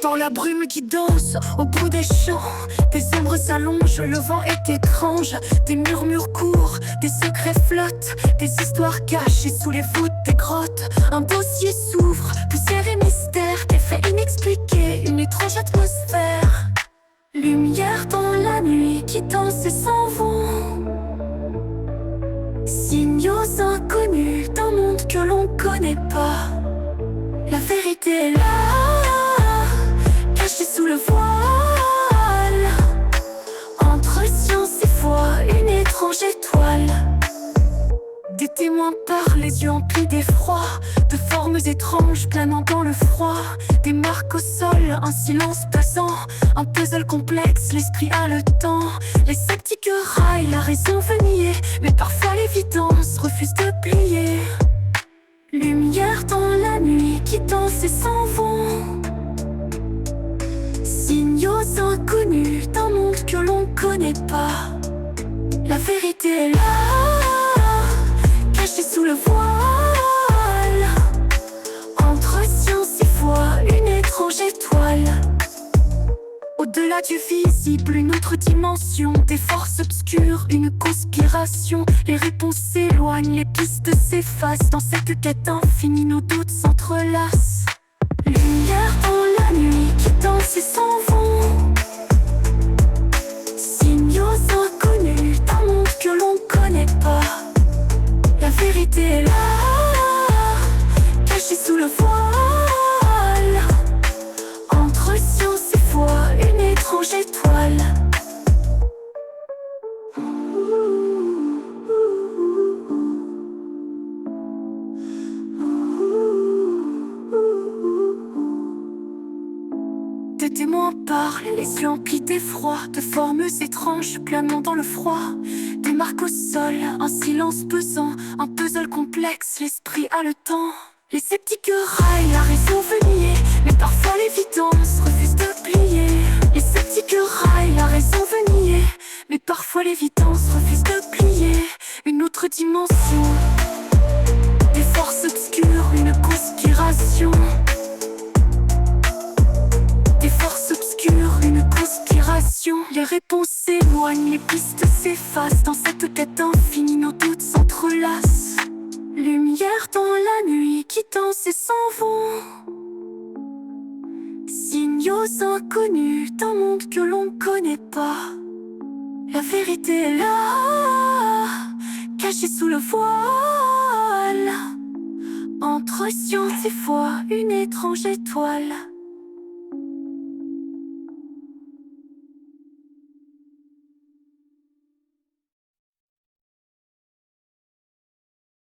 Dans la brume qui danse, au bout des champs, des ombres s'allongent, le vent est étrange. Des murmures courent, des secrets flottent, des histoires cachées sous les voûtes des grottes. Un dossier s'ouvre, poussière et mystère, des faits inexpliqués, une étrange atmosphère. Lumière dans la nuit qui danse et s'en vont. Signaux inconnus d'un monde que l'on connaît pas. La vérité est là, cachée sous le voile. Entre science et foi, une étrange étoile. Des témoins parlent, les yeux emplis d'effroi, de formes étranges planant dans le froid. Des marques au sol, un silence pesant, un puzzle complexe, l'esprit haletant. Les sceptiques raillent, la raison veut nier, mais parfois l'évidence refuse de plier. Lumière dans la nuit qui danse et s'en vont. Signaux inconnus d'un monde que l'on connaît pas. La vérité est là, cachée sous le voile. Entre science et foi, une étrange étoile. Au-delà du visible, une autre dimension. Des forces obscures, une conspiration. Les réponses s'éloignent, les pistes s'effacent. Dans cette quête infinie, nos doutes s'entrelacent. Lumière dans la nuit qui danse et s'en vont. Signaux inconnus d'un monde que l'on connaît pas. La vérité est là, cachée sous le voile. Entre science et foi, une étrange étoile. Des témoins parlent, les yeux emplis d'effroi, de formes étranges planant dans le froid. Des marques au sol, un silence pesant, un puzzle complexe, l'esprit haletant. Les sceptiques raillent, la raison veut nier, mais parfois l'évidence refuse de plier. Les sceptiques raillent, la raison veut nier, mais parfois l'évidence refuse de plier. Une autre dimension, des forces obscures, une conspiration. Des forces obscures, une conspiration. Les réponses s'éloignent, les pistes s'effacent. Dans cette quête infinie, nos doutes s'entrelacent. Lumière dans la nuit qui danse et s'en vont. Signaux inconnus d'un monde que l'on connaît pas. La vérité est là, cachée sous le voile. Entre science et foi, une étrange étoile.